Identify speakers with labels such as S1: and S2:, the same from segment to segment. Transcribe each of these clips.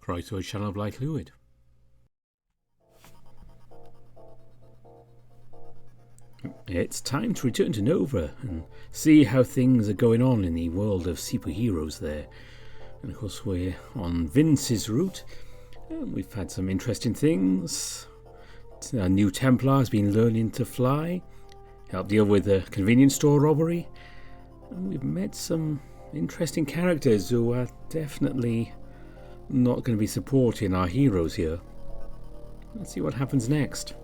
S1: Croydon channel of light fluid. It's time to return to Nova and see how things are going on in the world of superheroes there. And of course we're on Vince's route. And we've had some interesting things. A new Templar has been learning to fly, helped deal with a convenience store robbery. And we've met some interesting characters who are definitely not going to be supporting our heroes here. Let's see what happens next.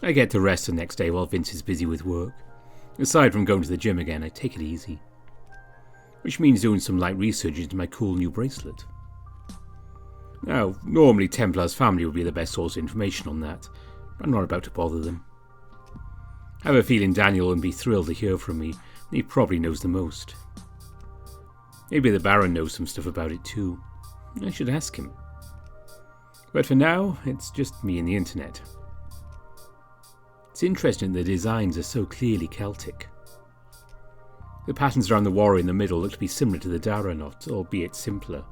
S1: I get to rest the next day while Vince is busy with work. Aside from going to the gym again, I take it easy. Which means doing some light research into my cool new bracelet. Now, normally Templar's family would be the best source of information on that, but I'm not about to bother them. I have a feeling Daniel would be thrilled to hear from me. He probably knows the most. Maybe the Baron knows some stuff about it too. I should ask him. But for now, it's just me and the internet. It's interesting the designs are so clearly Celtic. The patterns around the warrior in the middle look to be similar to the Dara knot, albeit simpler.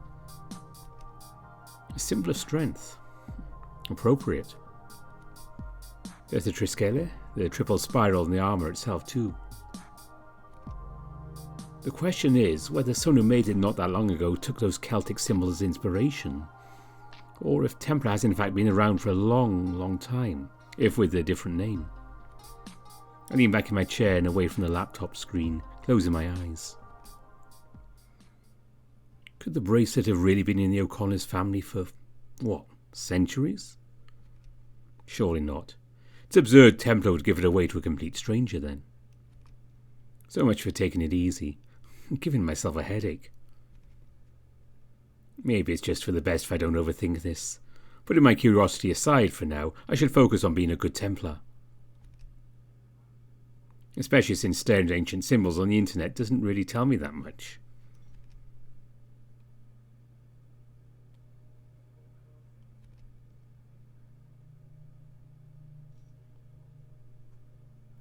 S1: A simpler strength. Appropriate. There's the Triskele, the triple spiral in the armour itself too. The question is whether someone who made it not that long ago took those Celtic symbols as inspiration, or if Templar has in fact been around for a long, long time, if with a different name. I lean back in my chair and away from the laptop screen, closing my eyes. Could the bracelet have really been in the O'Connor's family for, what, centuries? Surely not. It's absurd Templar would give it away to a complete stranger then. So much for taking it easy. I'm giving myself a headache. Maybe it's just for the best if I don't overthink this. Putting my curiosity aside for now, I should focus on being a good Templar. Especially since staring at ancient symbols on the internet doesn't really tell me that much.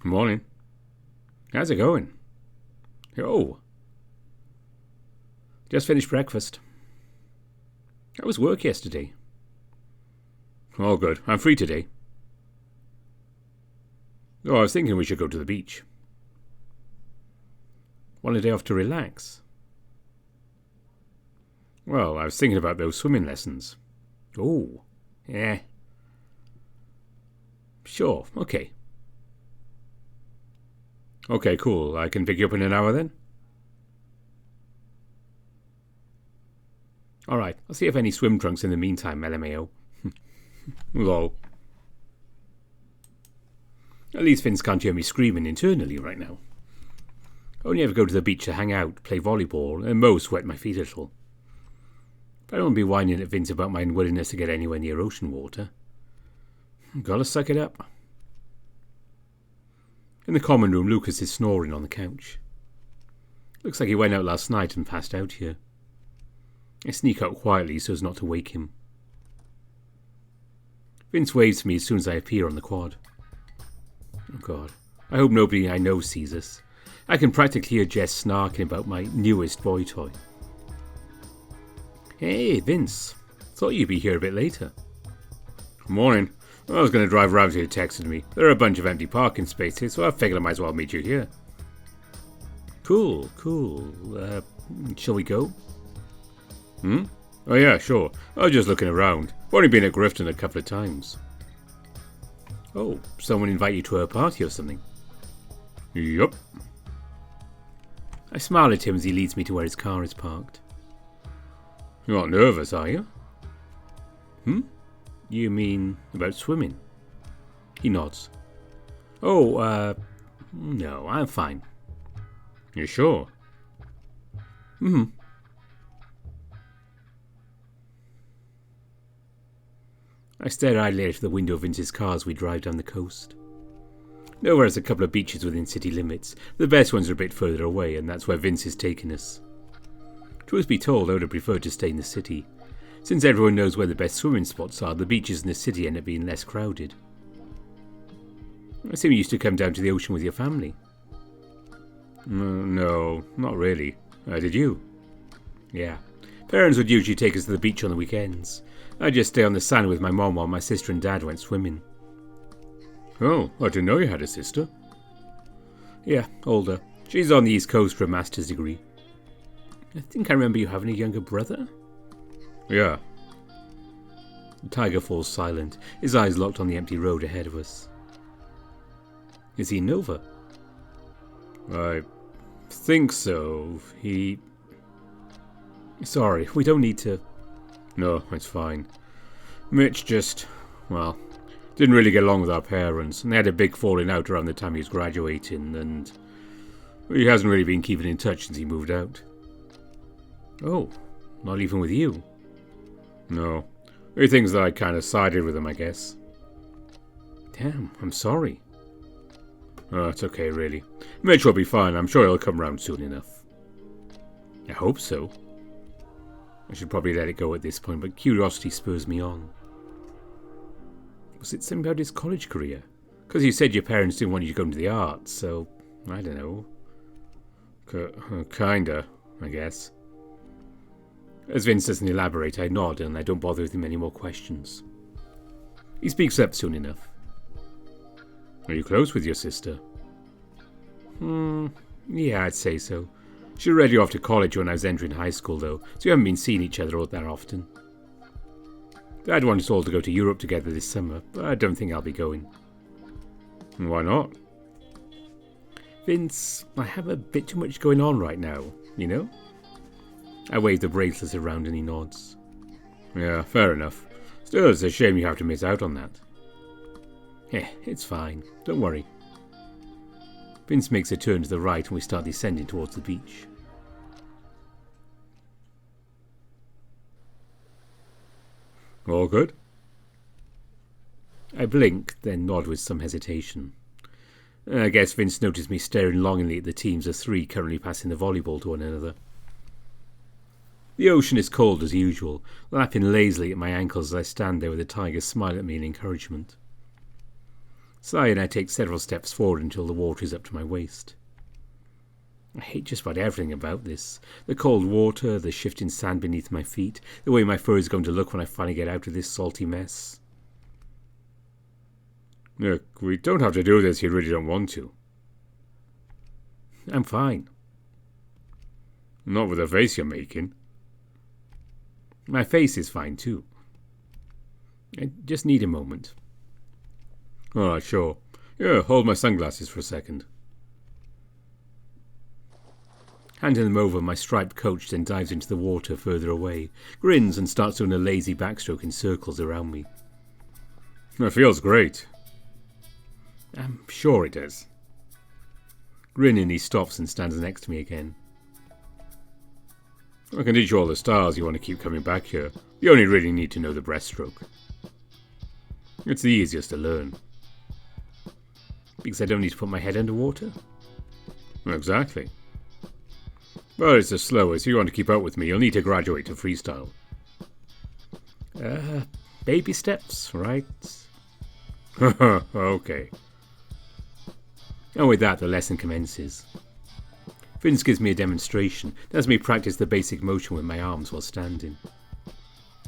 S1: Morning. How's it going? Oh. Just finished breakfast. How was work yesterday? All good. I'm free today. Oh, I was thinking we should go to the beach. Want a day off to relax? Well, I was thinking about those swimming lessons. Oh. Yeah. Sure. Okay. Okay, cool. I can pick you up in an hour then? Alright, I'll see if any swim trunks in the meantime, LMAO. Lol. At least Vince can't hear me screaming internally right now. I only ever go to the beach to hang out, play volleyball, and most wet my feet a little. But I don't be whining at Vince about my unwillingness to get anywhere near ocean water. Gotta suck it up. In the common room, Lucas is snoring on the couch. Looks like he went out last night and passed out here. I sneak out quietly so as not to wake him. Vince waves to me as soon as I appear on the quad. Oh God, I hope nobody I know sees us. I can practically hear Jess snarking about my newest boy toy. Hey, Vince. Thought you'd be here a bit later. Morning. I was going to drive around till you texted me. There are a bunch of empty parking spaces, so I figured I might as well meet you here. Cool. Shall we go? Oh yeah, sure. I was just looking around. I've only been at Grifton a couple of times. Oh, someone invite you to a party or something? Yup. I smile at him as he leads me to where his car is parked. You're not nervous, are you? You mean about swimming? He nods. Oh, no, I'm fine. You sure?
S2: Hmm. I stare idly out of the window of Vince's car as we drive down the coast. Nowhere has a couple of beaches within city limits. The best ones are a bit further away, and that's where Vince is taking us. Truth be told, I would have preferred to stay in the city. Since everyone knows where the best swimming spots are, the beaches in the city end up being less crowded. I assume you used to come down to the ocean with your family.
S1: No, not really. Did you?
S2: Yeah. Parents would usually take us to the beach on the weekends. I'd just stay on the sand with my mom while my sister and dad went swimming.
S1: Oh, I didn't know you had a sister.
S2: Yeah, older. She's on the East Coast for a master's degree. I think I remember you having a younger brother?
S1: Yeah.
S2: The tiger falls silent, his eyes locked on the empty road ahead of us. Is he in Nova?
S1: I think so.
S2: Sorry, we don't need to...
S1: No, it's fine. Mitch just, well, didn't really get along with our parents, and they had a big falling out around the time he was graduating, and he hasn't really been keeping in touch since he moved out.
S2: Oh, not even with you?
S1: No. He thinks that I kind of sided with him, I guess.
S2: Damn, I'm sorry.
S1: Oh, it's okay, really. Mitch will be fine. I'm sure he'll come round soon enough.
S2: I hope so. I should probably let it go at this point, but curiosity spurs me on. Was it something about his college career? Because you said your parents didn't want you to go into the arts, so I don't know.
S1: Kinda, I guess.
S2: As Vince doesn't elaborate, I nod and I don't bother with him any more questions. He speaks up soon enough.
S1: Are you close with your sister?
S2: Yeah, I'd say so. She read you off to college when I was entering high school, though, so we haven't been seeing each other all that often. Dad wanted us all to go to Europe together this summer, but I don't think I'll be going.
S1: Why not?
S2: Vince, I have a bit too much going on right now, you know? I wave the bracelets around and he nods.
S1: Yeah, fair enough. Still, it's a shame you have to miss out on that.
S2: It's fine. Don't worry. Vince makes a turn to the right and we start descending towards the beach.
S1: All good?
S2: I blink, then nod with some hesitation. I guess Vince noticed me staring longingly at the teams of three currently passing the volleyball to one another. The ocean is cold as usual, lapping lazily at my ankles as I stand there with the tiger smile at me in encouragement. Sigh and I take several steps forward until the water is up to my waist. I hate just about everything about this. The cold water, the shifting sand beneath my feet, the way my fur is going to look when I finally get out of this salty mess.
S1: Look, we don't have to do this if you really don't want to.
S2: I'm fine.
S1: Not with the face you're making.
S2: My face is fine too. I just need a moment.
S1: Alright, sure. Yeah, hold my sunglasses for a second.
S2: Handing them over, my striped coach then dives into the water further away, grins and starts doing a lazy backstroke in circles around me.
S1: It feels great.
S2: I'm sure it does. Grinning, he stops and stands next to me again.
S1: I can teach you all the styles you want to keep coming back here. You only really need to know the breaststroke. It's the easiest to learn.
S2: Because I don't need to put my head underwater?
S1: Exactly. But it's the slowest. If you want to keep up with me, you'll need to graduate to freestyle.
S2: Baby steps, right?
S1: Okay.
S2: And with that, the lesson commences. Vince gives me a demonstration, has me practice the basic motion with my arms while standing.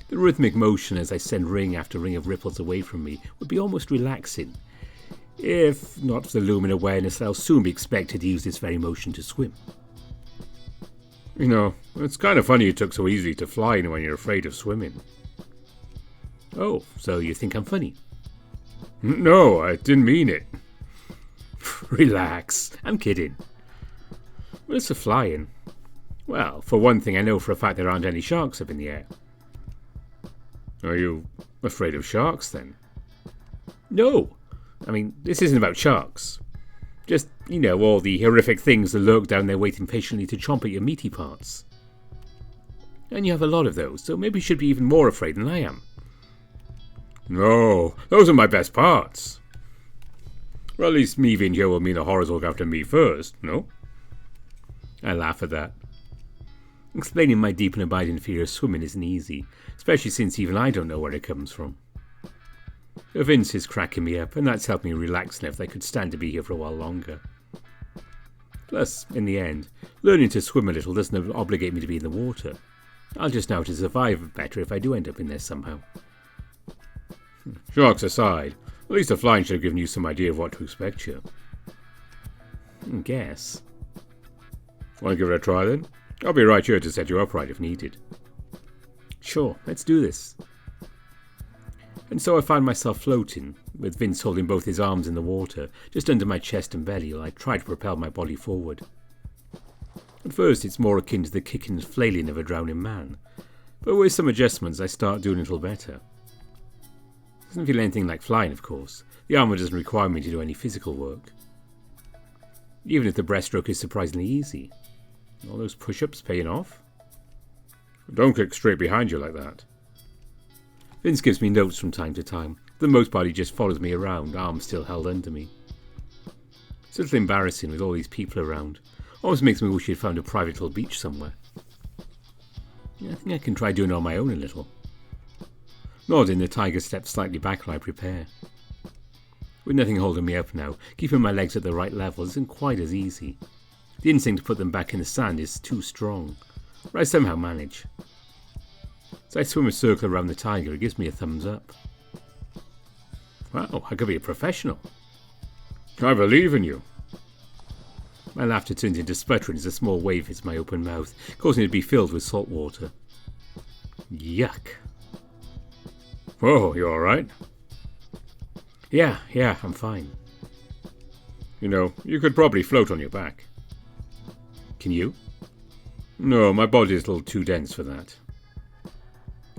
S2: The rhythmic motion as I send ring after ring of ripples away from me would be almost relaxing, if not for the looming awareness that I'll soon be expected to use this very motion to swim.
S1: You know, it's kind of funny you took so easily to flying when you're afraid of swimming.
S2: Oh, so you think I'm funny?
S1: No, I didn't mean it.
S2: Relax, I'm kidding. Well, as for flying, well, for one thing, I know for a fact there aren't any sharks up in the air.
S1: Are you afraid of sharks, then?
S2: No. I mean, this isn't about sharks. Just, all the horrific things that lurk down there waiting patiently to chomp at your meaty parts. And you have a lot of those, so maybe you should be even more afraid than I am.
S1: No, those are my best parts. Well, at least me being here will mean the horrors will go after me first, no?
S2: I laugh at that. Explaining my deep and abiding fear of swimming isn't easy, especially since even I don't know where it comes from. Vince is cracking me up, and that's helped me relax enough that I could stand to be here for a while longer. Plus, in the end, learning to swim a little doesn't obligate me to be in the water. I'll just know how to survive better if I do end up in there somehow.
S1: Jokes aside, at least the flying should have given you some idea of what to expect here.
S2: Guess.
S1: Want to give it a try then? I'll be right here to set you upright if needed.
S2: Sure, let's do this. And so I find myself floating, with Vince holding both his arms in the water, just under my chest and belly while I try to propel my body forward. At first it's more akin to the kicking and flailing of a drowning man, but with some adjustments I start doing a little better. It doesn't feel anything like flying, of course. The armour doesn't require me to do any physical work. Even if the breaststroke is surprisingly easy. All those push-ups paying off?
S1: Don't kick straight behind you like that.
S2: Vince gives me notes from time to time. For the most part he just follows me around, arms still held under me. It's a little embarrassing with all these people around. Almost makes me wish he'd found a private little beach somewhere. I think I can try doing it on my own a little. Nodding, the tiger steps slightly back while I prepare. With nothing holding me up now, keeping my legs at the right level isn't quite as easy. The instinct to put them back in the sand is too strong, but I somehow manage. As I swim a circle around the tiger, it gives me a thumbs up. Wow, I could be a professional.
S1: I believe in you.
S2: My laughter turns into sputtering as a small wave hits my open mouth, causing it to be filled with salt water. Yuck.
S1: Whoa, you alright?
S2: Yeah, I'm fine.
S1: You could probably float on your back.
S2: Can you?
S1: No, my body is a little too dense for that.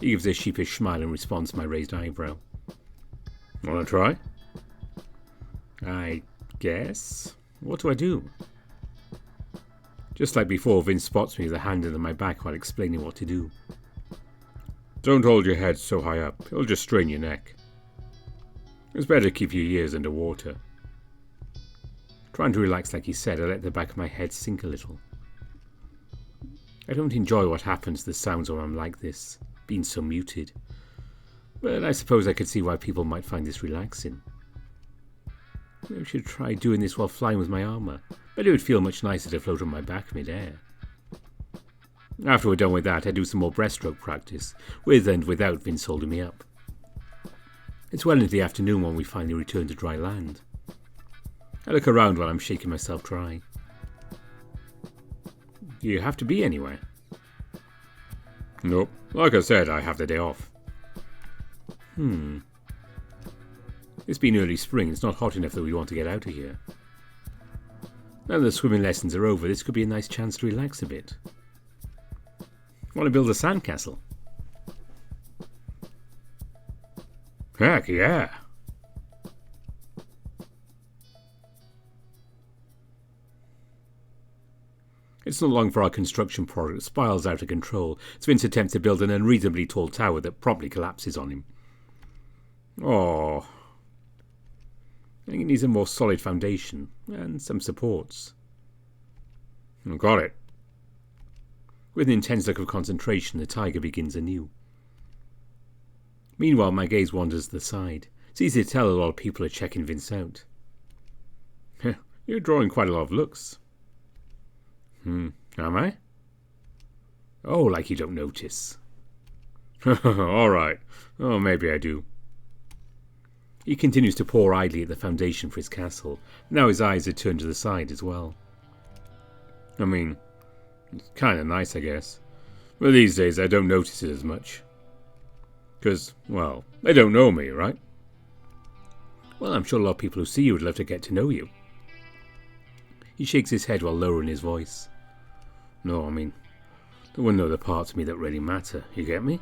S2: He gives a sheepish smile in response to my raised eyebrow.
S1: Want to try?
S2: I guess. What do I do?
S1: Just like before, Vince spots me with a hand under my back while explaining what to do. Don't hold your head so high up. It'll just strain your neck. It's better to keep your ears underwater.
S2: Trying to relax like he said, I let the back of my head sink a little. I don't enjoy what happens to the sounds when I'm like this, being so muted. But I suppose I could see why people might find this relaxing. Maybe I should try doing this while flying with my armour. But it would feel much nicer to float on my back mid-air. After we're done with that, I do some more breaststroke practice, with and without Vince holding me up. It's well into the afternoon when we finally return to dry land. I look around while I'm shaking myself dry. Do you have to be anywhere?
S1: Nope. Like I said, I have the day off.
S2: It's been early spring, it's not hot enough that we want to get out of here. Now that the swimming lessons are over, this could be a nice chance to relax a bit. Want to build a sandcastle?
S1: Heck yeah!
S2: It's not long for our construction project spirals out of control as Vince attempts to build an unreasonably tall tower that promptly collapses on him.
S1: Oh,
S2: I think it needs a more solid foundation and some supports.
S1: Got it.
S2: With an intense look of concentration, the tiger begins anew. Meanwhile, my gaze wanders to the side. It's easy to tell a lot of people are checking Vince out.
S1: You're drawing quite a lot of looks.
S2: Am I? Oh, like you don't notice.
S1: All right. Oh, maybe I do.
S2: He continues to pore idly at the foundation for his castle. Now his eyes are turned to the side as well.
S1: I mean, it's kind of nice, I guess. But these days I don't notice it as much. Because, well, they don't know me, right?
S2: Well, I'm sure a lot of people who see you would love to get to know you. He shakes his head while lowering his voice.
S1: No, I mean, they wouldn't know the parts of me that really matter, you get me?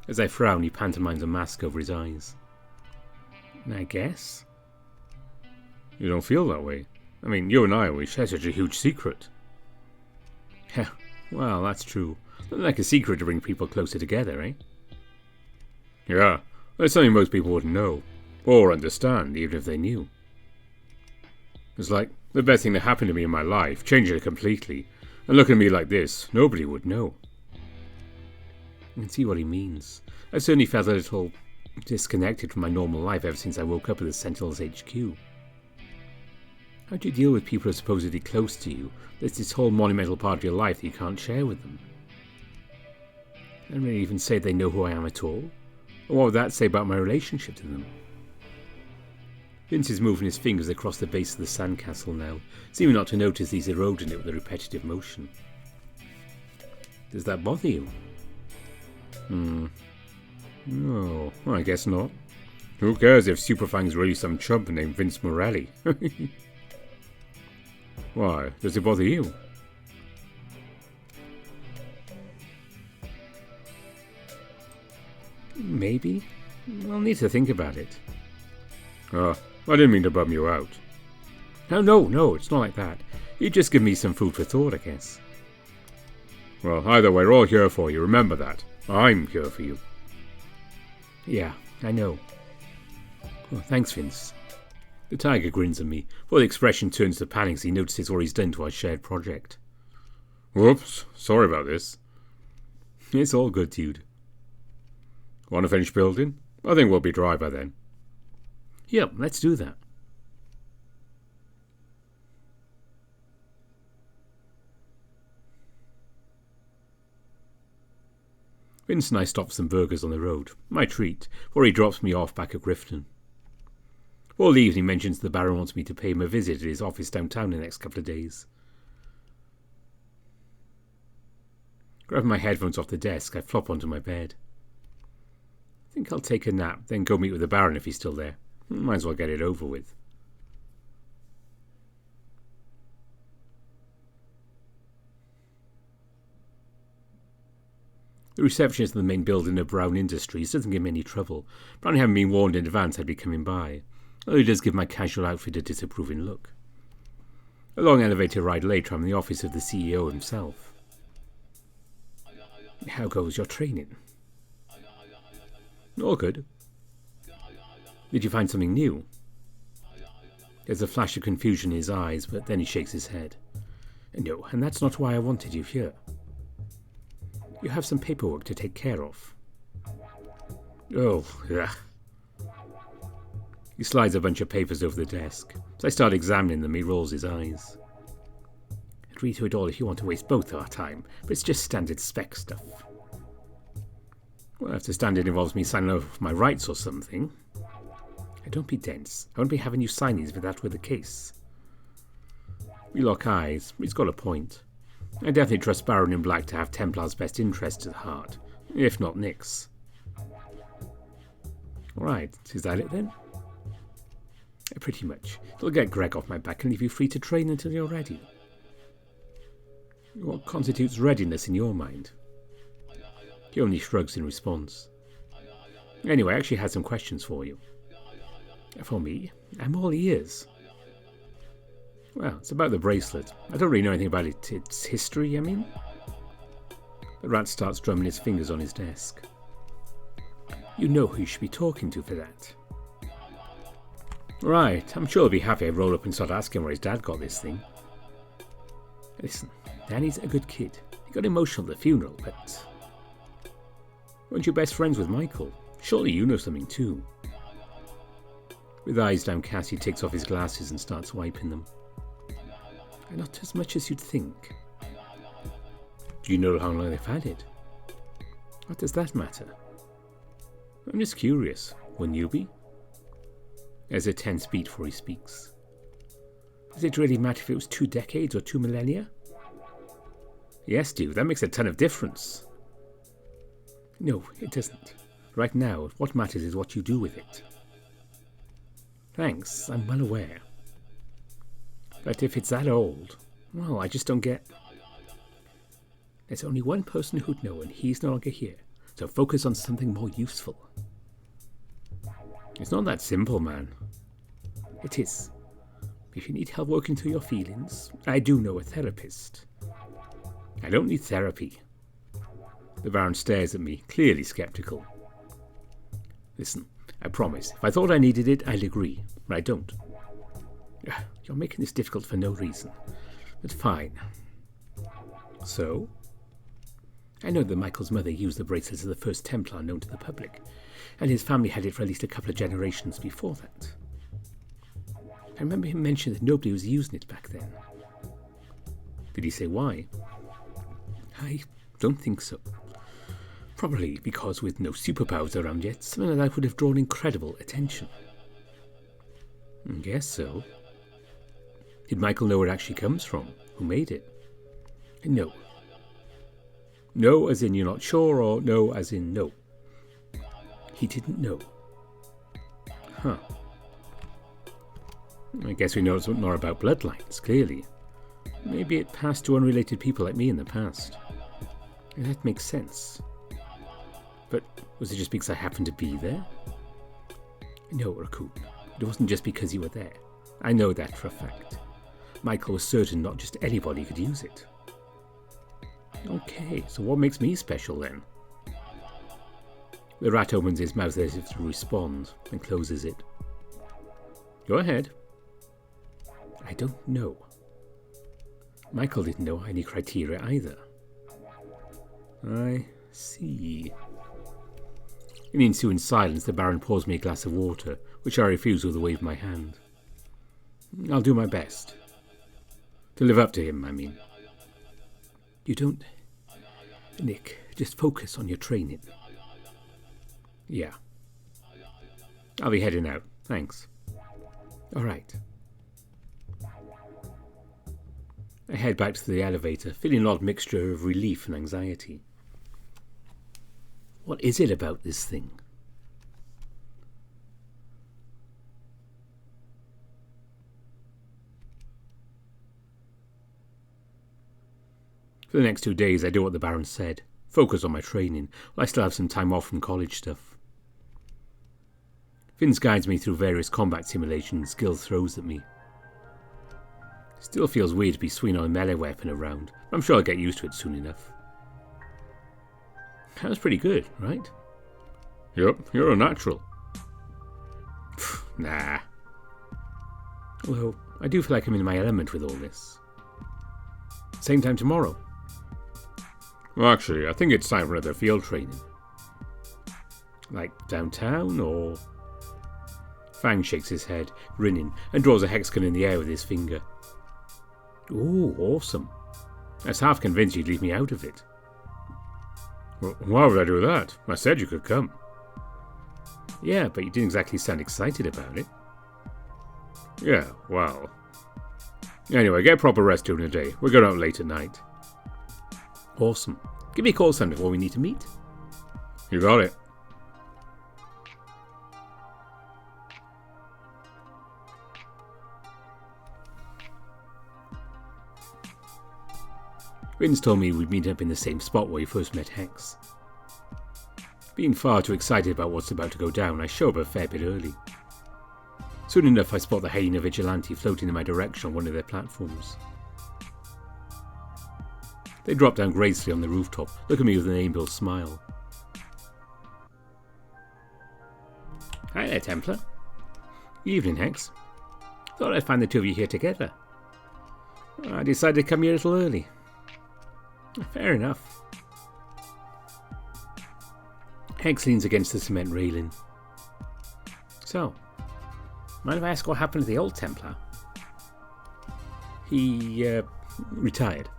S2: As I frown, he pantomimes a mask over his eyes. I guess. You don't feel that way. I mean, you and we share such a huge secret. Yeah, well, that's true. Like a secret to bring people closer together, eh? Yeah, that's something most people wouldn't know. Or understand, even if they knew. It's like, the best thing that happened to me in my life, changed it completely. And looking at me like this, nobody would know. I can see what he means. I certainly felt a little disconnected from my normal life ever since I woke up at the Sentinel's HQ. How do you deal with people who are supposedly close to you? There's this whole monumental part of your life that you can't share with them. I don't really even say they know who I am at all. Or what would that say about my relationship to them? Vince is moving his fingers across the base of the sandcastle now, seeming not to notice he's eroding it with a repetitive motion. Does that bother you? No, I guess not. Who cares if Superfang's really some chump named Vince Morelli? Why, does it bother you? Maybe. I'll need to think about it. I didn't mean to bum you out. No, it's not like that. You just give me some food for thought, I guess. Well, either way, we're all here for you, remember that. I'm here for you. Yeah, I know. Oh, thanks, Vince. The tiger grins at me, while the expression turns to panic as he notices what he's done to our shared project. Whoops, sorry about this. It's all good, dude. Want to finish building? I think we'll be dry by then. Yep, let's do that. Vince and I stop for some burgers on the road, my treat, before he drops me off back at Grifton. Before leaving, he mentions the Baron wants me to pay him a visit at his office downtown in the next couple of days. Grabbing my headphones off the desk, I flop onto my bed. I think I'll take a nap, then go meet with the Baron if he's still there. Might as well get it over with. The receptionist in the main building of Brown Industries doesn't give me any trouble, but I haven't been warned in advance I'd be coming by, although he does give my casual outfit a disapproving look. A long elevator ride later, I'm in the office of the CEO himself. How goes your training? All good. Did you find something new? There's a flash of confusion in his eyes, but then he shakes his head. No, and that's not why I wanted you here. You have some paperwork to take care of. Oh, yeah. He slides a bunch of papers over the desk. As I start examining them, he rolls his eyes. I'd read through it all if you want to waste both our time, but it's just standard spec stuff. Well, if the standard involves me signing off my rights or something. Don't be dense. I won't be having you sign these if that were the case. We lock eyes. He's got a point. I definitely trust Baron in Black to have Templar's best interests at heart, if not Nick's. Alright, is that it then? Pretty much. It'll get Greg off my back and leave you free to train until you're ready. What constitutes readiness in your mind? He only shrugs in response. Anyway, I actually had some questions for you. For me, I'm all ears. Well, it's about the bracelet. I don't really know anything about it. Its history, I mean. The rat starts drumming his fingers on his desk. You know who you should be talking to for that. Right, I'm sure he'll be happy I roll up and start asking where his dad got this thing. Listen, Danny's a good kid. He got emotional at the funeral, but... Weren't you best friends with Michael? Surely you know something too. With eyes downcast, he takes off his glasses and starts wiping them. Not as much as you'd think. Do you know how long they've had it? What does that matter? I'm just curious. Wouldn't you be? There's a tense beat before he speaks. Does it really matter if it was 2 decades or 2 millennia? Yes, dude, that makes a ton of difference. No, it doesn't. Right now, what matters is what you do with it. Thanks, I'm well aware. But if it's that old, well, I just don't get... There's only one person who'd know, and he's no longer here. So focus on something more useful. It's not that simple, man. It is. If you need help working through your feelings, I do know a therapist. I don't need therapy. The Baron stares at me, clearly skeptical. Listen, I promise, if I thought I needed it, I'd agree, but I don't. You're making this difficult for no reason, but fine. So? I know that Michael's mother used the bracelet as the first Templar known to the public, and his family had it for at least a couple of generations before that. I remember him mentioning that nobody was using it back then. Did he say why? I don't think so. Probably because with no superpowers around yet, something like that would have drawn incredible attention. Guess so. Did Michael know where it actually comes from? Who made it? No. No as in you're not sure, or no as in no? He didn't know. Huh. I guess we know something more about bloodlines, clearly. Maybe it passed to unrelated people like me in the past. That makes sense. But was it just because I happened to be there? No, Raccoon. It wasn't just because you were there. I know that for a fact. Michael was certain not just anybody could use it. Okay, so what makes me special then? The rat opens his mouth as if to respond, and closes it. Go ahead. I don't know. Michael didn't know any criteria either. I see. In the ensuing silence, the Baron pours me a glass of water, which I refuse with a wave of my hand. I'll do my best. To live up to him, I mean. You don't... Nick, just focus on your training. Yeah. I'll be heading out. Thanks. All right. I head back to the elevator, feeling an odd mixture of relief and anxiety. What is it about this thing? For the next 2 days, I do what the Baron said. Focus on my training, while I still have some time off from college stuff. Vince guides me through various combat simulations, skill throws at me. Still feels weird to be swinging on a melee weapon around, but I'm sure I'll get used to it soon enough. That was pretty good, right? Yep, you're a natural. Nah. Although, I do feel like I'm in my element with all this. Same time tomorrow. Well, actually, I think it's time for another field training. Like downtown, or... Fang shakes his head, grinning, and draws a hexagon in the air with his finger. Ooh, awesome. I was half convinced you'd leave me out of it. Well, why would I do that? I said you could come. Yeah, but you didn't exactly sound excited about it. Yeah, well... Anyway, get proper rest during the day. We're going out late at night. Awesome. Give me a call sometime before we need to meet. You got it. Vince told me we'd meet up in the same spot where we first met Hex. Being far too excited about what's about to go down, I show up a fair bit early. Soon enough, I spot the hyena vigilante floating in my direction on one of their platforms. They drop down gracefully on the rooftop, look at me with an amiable smile. Hi there, Templar. Evening, Hex. Thought I'd find the two of you here together. I decided to come here a little early. Fair enough. Hex leans against the cement railing. So, mind if I ask what happened to the old Templar? He, retired.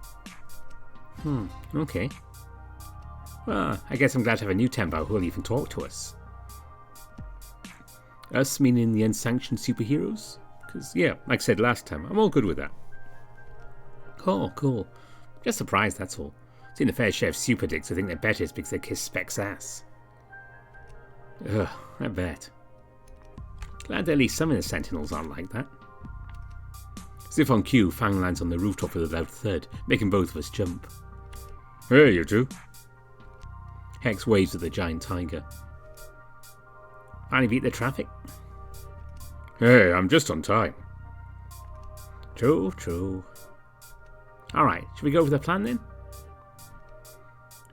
S2: Okay. Well, I guess I'm glad to have a new Templar who'll even talk to us. Us meaning the unsanctioned superheroes? Because, yeah, like I said last time, I'm all good with that. Oh, cool. Just surprised, that's all. Seen a fair share of super dicks who think they're better because they kiss Spec's ass. Ugh, I bet. Glad that at least some of the Sentinels aren't like that. As if on cue, Fang lands on the rooftop with a loud thud, making both of us jump. Hey, you two. Hex waves at the giant tiger. Finally beat the traffic? Hey, I'm just on time. True, true. Alright, should we go over the plan then?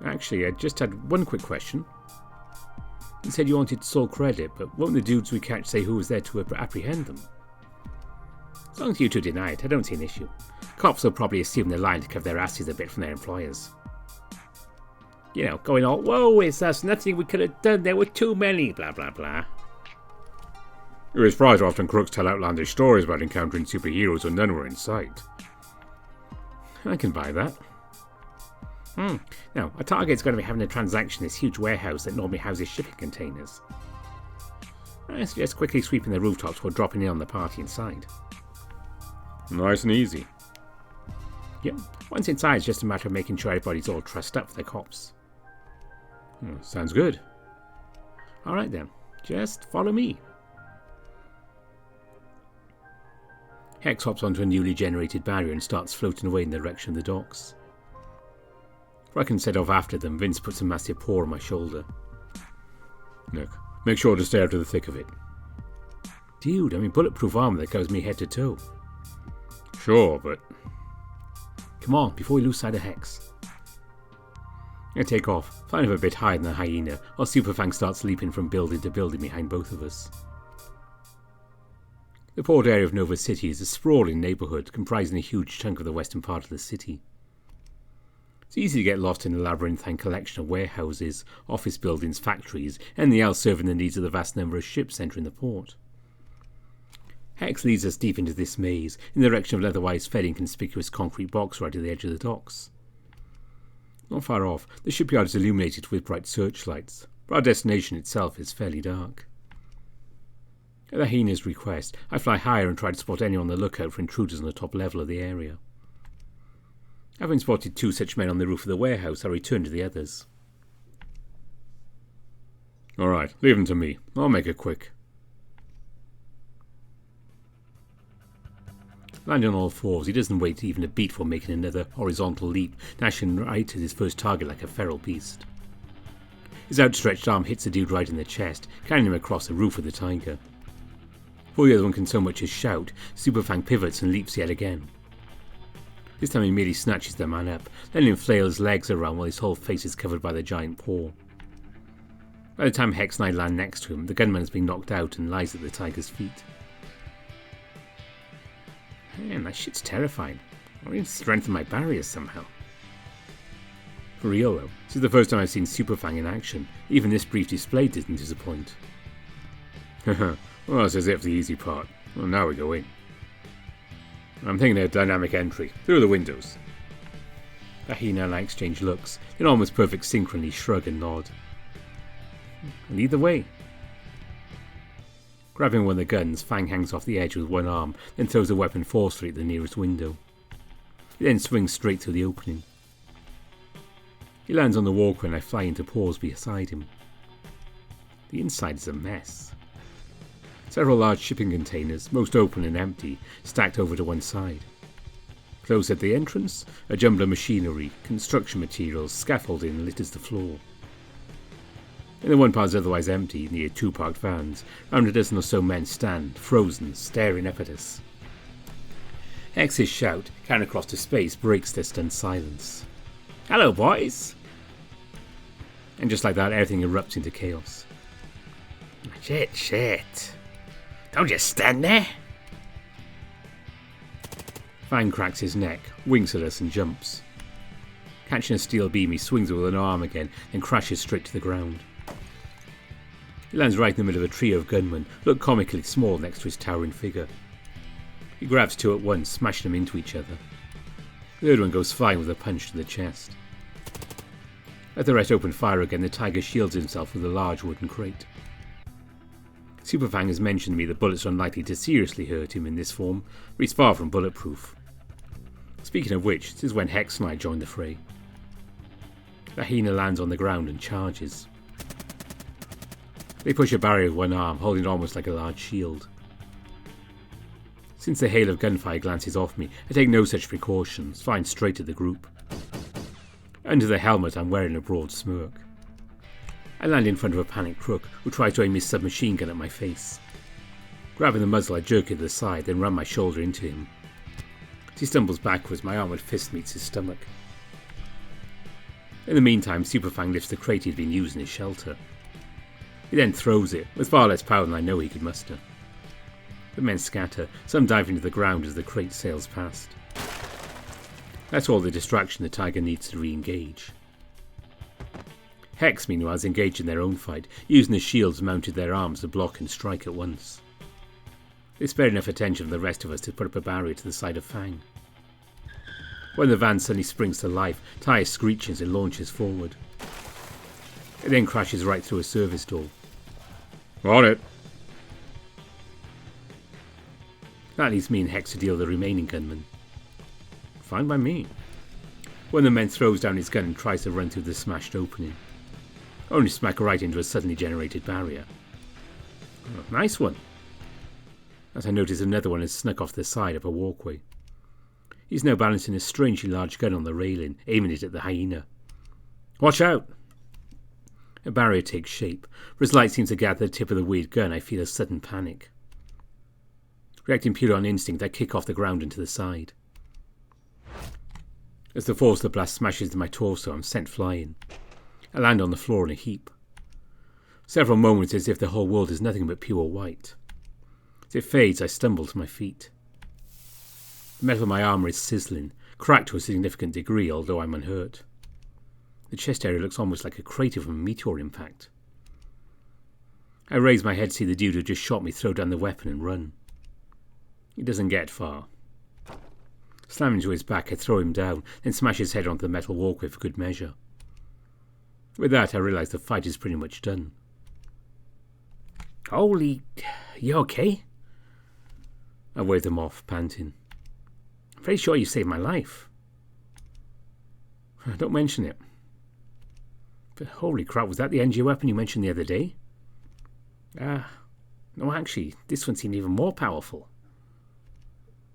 S2: Actually, I just had one quick question. You said you wanted sole credit, but won't the dudes we catch say who was there to apprehend them? As long as you two deny it, I don't see an issue. Cops will probably assume they're lying to cover their asses a bit from their employers. You know, going all, whoa, it's us, nothing we could have done, there were too many, blah blah blah.
S1: You're surprised often crooks tell outlandish stories about encountering superheroes when none were in sight.
S2: I can buy that. Now, our target's going to be having a transaction in this huge warehouse that normally houses shipping containers. I suggest quickly sweeping the rooftops before dropping in on the party inside.
S1: Nice and easy.
S2: Yep, once inside it's just a matter of making sure everybody's all trussed up for the cops.
S1: Sounds good.
S2: Alright then, just follow me. Hex hops onto a newly generated barrier and starts floating away in the direction of the docks. Before I can set off after them, Vince puts a massive paw on my shoulder.
S1: Look, make sure to stay out of the thick of it.
S2: Dude, I'm in bulletproof armor that covers me head to toe.
S1: Sure, but...
S2: Come on, before we lose sight of Hex. I take off, flying up a bit higher than the hyena, while Superfang starts leaping from building to building behind both of us. The port area of Nova City is a sprawling neighbourhood comprising a huge chunk of the western part of the city. It's easy to get lost in the labyrinthine collection of warehouses, office buildings, factories, and anything else serving the needs of the vast number of ships entering the port. Hex leads us deep into this maze, in the direction of an otherwise fairly inconspicuous concrete box right at the edge of the docks. Not far off, the shipyard is illuminated with bright searchlights, but our destination itself is fairly dark. At the hyena's request, I fly higher and try to spot anyone on the lookout for intruders on the top level of the area. Having spotted 2 such men on the roof of the warehouse, I return to the others.
S1: Alright, leave them to me. I'll make it quick.
S2: Landing on all fours, he doesn't wait even a beat for making another horizontal leap, dashing right at his first target like a feral beast. His outstretched arm hits the dude right in the chest, carrying him across the roof of the tiger. Before the other one can so much as shout, Superfang pivots and leaps yet again. This time he merely snatches the man up, letting him flail his legs around while his whole face is covered by the giant paw. By the time Hex and I land next to him, the gunman has been knocked out and lies at the tiger's feet. Man, that shit's terrifying. I need to strengthen my barriers somehow. For real though, this is the first time I've seen Superfang in action. Even this brief display didn't disappoint.
S1: Well, that's as if the easy part. Well, now we go in. I'm thinking a dynamic entry, through the windows.
S2: The hyena and I exchange looks, in almost perfect synchrony shrug and nod. And either way. Grabbing one of the guns, Fang hangs off the edge with one arm, then throws the weapon forcefully at the nearest window. He then swings straight through the opening. He lands on the walkway and I fly into pause beside him. The inside is a mess. Several large shipping containers, most open and empty, stacked over to one side. Close at the entrance, a jumble of machinery, construction materials, scaffolding litters the floor. In the one part is otherwise empty, near 2 parked vans, around a dozen or so men stand, frozen, staring up at us. X's shout, carried across to space, breaks their stunned silence. "Hello, boys!" And just like that, everything erupts into chaos. Shit. Don't just stand there. Fang cracks his neck, winks at us and jumps. Catching a steel beam, he swings it with an arm again and crashes straight to the ground. He lands right in the middle of a trio of gunmen, look comically small next to his towering figure. He grabs 2 at once, smashing them into each other. The third one goes flying with a punch to the chest. As the rest open fire again, the tiger shields himself with a large wooden crate. Superfang has mentioned to me that bullets are unlikely to seriously hurt him in this form, but he's far from bulletproof. Speaking of which, this is when Hex and I join the fray. The hyena lands on the ground and charges. They push a barrier with one arm, holding it almost like a large shield. Since the hail of gunfire glances off me, I take no such precautions, flying straight at the group. Under the helmet, I'm wearing a broad smirk. I land in front of a panicked crook who tries to aim his submachine gun at my face. Grabbing the muzzle, I jerk it to the side, then ram my shoulder into him. he stumbles backwards, my armoured fist meets his stomach. In the meantime, Superfang lifts the crate he'd been using as shelter. He then throws it, with far less power than I know he could muster. The men scatter, some diving to the ground as the crate sails past. That's all the distraction the tiger needs to re-engage. Hex, meanwhile, is engaged in their own fight, using the shields mounted their arms to block and strike at once. They spare enough attention for the rest of us to put up a barrier to the side of Fang. When the van suddenly springs to life, tyre screeches and launches forward. It then crashes right through a service door.
S1: On it.
S2: That leaves me and Hex to deal with the remaining gunmen. Fine by me. One of the men throws down his gun and tries to run through the smashed opening. Only to smack right into a suddenly generated barrier. Oh, nice one. As I notice, another one has snuck off the side of a walkway. He's now balancing a strangely large gun on the railing, aiming it at the hyena. Watch out! A barrier takes shape. For as light seems to gather the tip of the weird gun, I feel a sudden panic. Reacting purely on instinct, I kick off the ground and to the side. As the force of the blast smashes into my torso, I'm sent flying. I land on the floor in a heap. Several moments as if the whole world is nothing but pure white. As it fades, I stumble to my feet. The metal of my armour is sizzling, cracked to a significant degree, although I'm unhurt. The chest area looks almost like a crater from a meteor impact. I raise my head to see the dude who just shot me throw down the weapon and run. He doesn't get far. Slamming to his back, I throw him down, then smash his head onto the metal walkway for good measure. With that, I realise the fight is pretty much done. Holy... you okay? I wave them off, panting. I'm pretty sure you saved my life. Don't mention it. But holy crap, was that the NG weapon you mentioned the other day? No, actually, this one seemed even more powerful.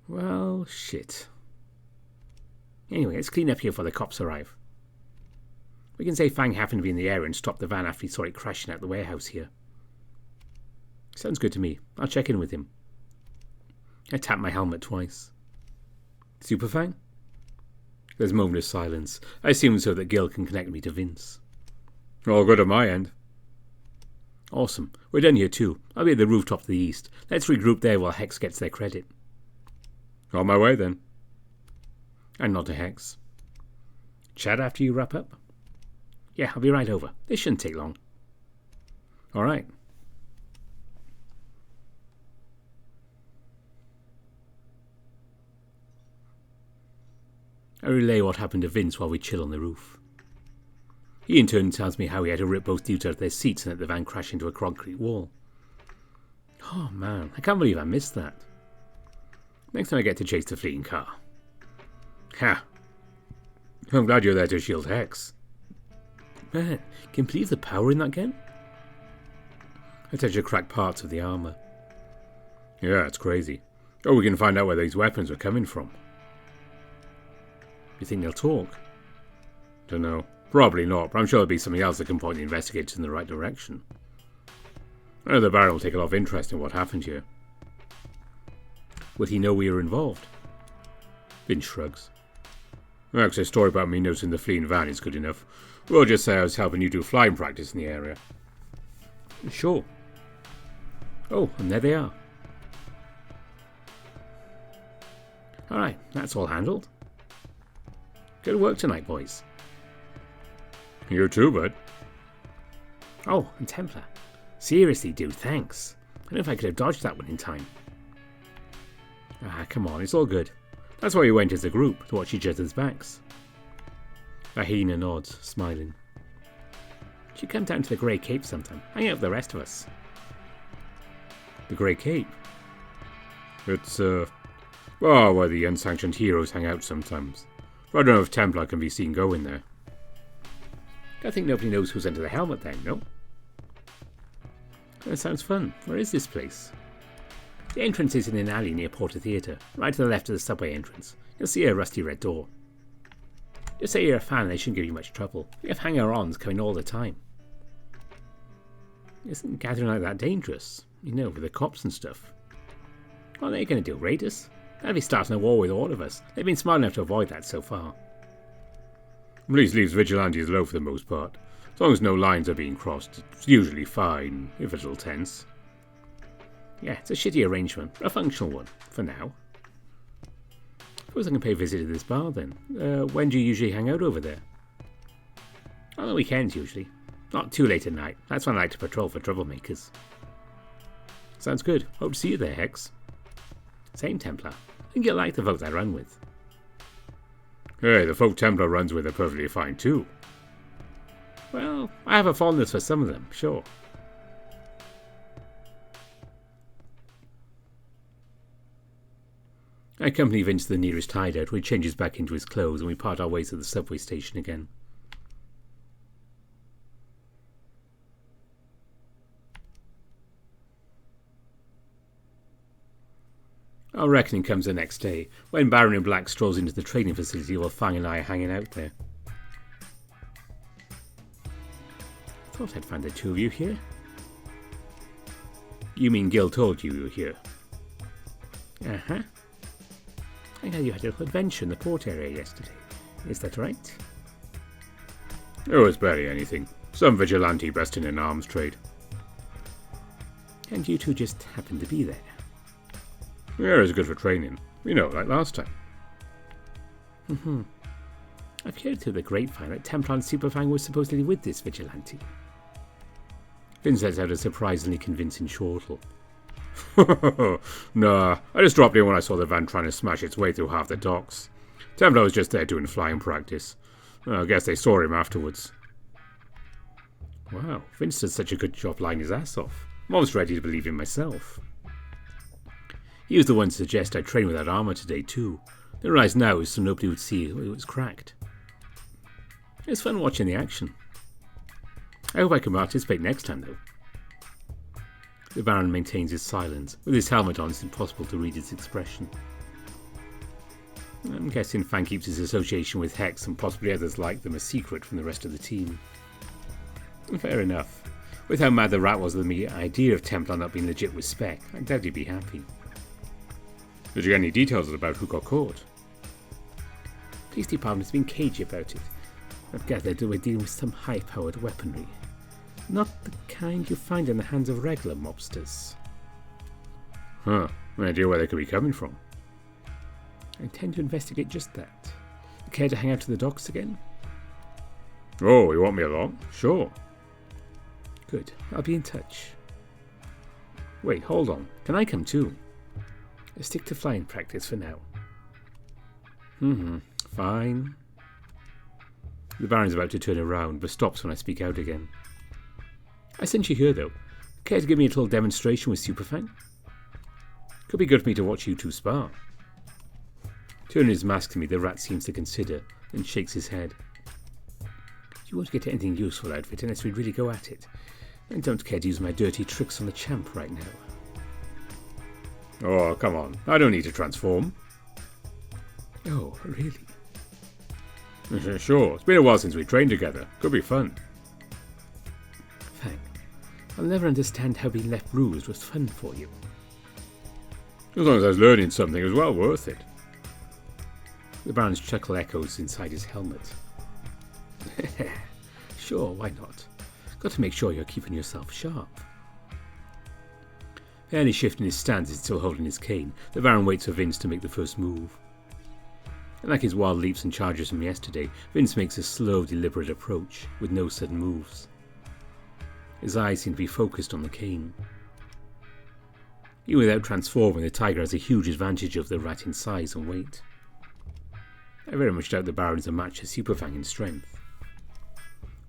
S2: Well, shit. Anyway, let's clean up here before the cops arrive. We can say Fang happened to be in the area and stopped the van after he saw it crashing out the warehouse here. Sounds good to me. I'll check in with him. I tap my helmet twice. Super Fang? There's a moment of silence. I assume so that Gil can connect me to Vince.
S1: All good on my end.
S2: Awesome. We're done here too. I'll be at the rooftop to the east. Let's regroup there while Hex gets their credit.
S1: On my way then.
S2: I nod to Hex. Chat after you wrap up? Yeah, I'll be right over. This shouldn't take long. All right. I relay what happened to Vince while we chill on the roof. He in turn tells me how he had to rip both dudes out of their seats and let the van crash into a concrete wall. Oh man, I can't believe I missed that. Next time I get to chase the fleeing car. Ha!
S1: I'm glad you're there to shield Hex.
S2: Man, can you believe the power in that gun? I touch the cracked parts of the armour.
S1: Yeah, it's crazy. Oh, we can find out where these weapons were coming from.
S2: You think they'll talk?
S1: Dunno. Probably not, but I'm sure there'll be something else that can point the investigators in the right direction. I know the Baron will take a lot of interest in what happened here.
S2: Would he know we were involved? Vince shrugs.
S1: Actually, a story about me noticing the fleeing van is good enough. We'll just say I was helping you do flying practice in the area.
S2: Sure. Oh, and there they are. Alright, that's all handled. Good work tonight, boys.
S1: You too, bud.
S2: Oh, and Templar. Seriously, dude, thanks. I don't know if I could have dodged that one in time. Come on, it's all good. That's why we went as a group, to watch each other's backs. Hyena nods, smiling. You should come down to the Grey Cape sometime. Hang out with the rest of us. The Grey Cape?
S1: It's, where the unsanctioned heroes hang out sometimes. But I don't know if Templar can be seen going there.
S2: I think nobody knows who's under the helmet then, no? That sounds fun. Where is this place? The entrance is in an alley near Porter Theatre, right to the left of the subway entrance. You'll see a rusty red door. Just say you're a fan and they shouldn't give you much trouble. We have hanger-ons coming all the time. Isn't gathering like that dangerous? You know, with the cops and stuff. What are they going to do, raid us? They'll be starting a war with all of us. They've been smart enough to avoid that so far.
S1: Police leaves vigilantes low for the most part. As long as no lines are being crossed, it's usually fine, if a little tense.
S2: Yeah, it's a shitty arrangement, but a functional one, for now. Suppose I can pay a visit to this bar then. When do you usually hang out over there? On the weekends, usually. Not too late at night. That's when I like to patrol for troublemakers. Sounds good. Hope to see you there, Hex. Same, Templar. I think you'll like the folks I run with.
S1: Hey, the folk Templar runs with are perfectly fine too.
S2: Well, I have a fondness for some of them, sure. I accompany Vince to the nearest hideout, where he changes back into his clothes, and we part our ways to the subway station again. Our reckoning comes the next day, when Baron in Black strolls into the training facility while Fang and I are hanging out there. Thought I'd find the two of you here. You mean Gil told you were here? Uh-huh. I know you had a little adventure in the port area yesterday. Is that right?
S1: Oh, it's barely anything. Some vigilante busting an arms trade.
S2: And you two just happened to be there.
S1: Yeah, it's good for training. You know, like last time.
S2: Mm-hmm. I've heard through the grapevine that Templar and Superfang were supposedly with this vigilante. Vince lets out a surprisingly convincing chortle.
S1: Nah, I just dropped in when I saw the van trying to smash its way through half the docks. Templar was just there doing flying practice. I guess they saw him afterwards.
S2: Wow, Vince does such a good job lying his ass off. I'm almost ready to believe him myself. He was the one to suggest I train with that armour today too. The rise now is so nobody would see it was cracked. It was fun watching the action. I hope I can participate next time though. The Baron maintains his silence. With his helmet on, it's impossible to read his expression. I'm guessing Fang keeps his association with Hex and possibly others like them a secret from the rest of the team. Fair enough. With how mad the rat was with the idea of Templar not being legit with Spec, I doubt he'd be happy.
S1: Did you get any details about who got caught?
S2: Police department's been cagey about it. I've gathered that we're dealing with some high-powered weaponry. Not the kind you find in the hands of regular mobsters.
S1: Huh. Any idea where they could be coming from?
S2: I intend to investigate just that. Care to hang out to the docks again?
S1: Oh, you want me along? Sure.
S2: Good. I'll be in touch. Wait, hold on. Can I come too? Let's stick to flying practice for now. Fine. The Baron's about to turn around, but stops when I speak out again. I sent you here, though. Care to give me a little demonstration with Superfang? Could be good for me to watch you two spar. Turning his mask to me, the rat seems to consider, then shakes his head. You won't get anything useful out of it unless we really go at it. I don't care to use my dirty tricks on the champ right now.
S1: Oh, come on. I don't need to transform.
S2: Oh, really?
S1: Sure. It's been a while since we trained together. Could be fun.
S2: Fang, I'll never understand how being left bruised was fun for you.
S1: As long as I was learning something, it was well worth it.
S2: The Baron's chuckle echoes inside his helmet. Sure, why not? Got to make sure you're keeping yourself sharp. Barely shifting his stance, he's still holding his cane. The Baron waits for Vince to make the first move. Like his wild leaps and charges from yesterday, Vince makes a slow, deliberate approach, with no sudden moves. His eyes seem to be focused on the cane. Even without transforming, the tiger has a huge advantage over the rat in size and weight. I very much doubt the Baron is a match for Superfang in strength.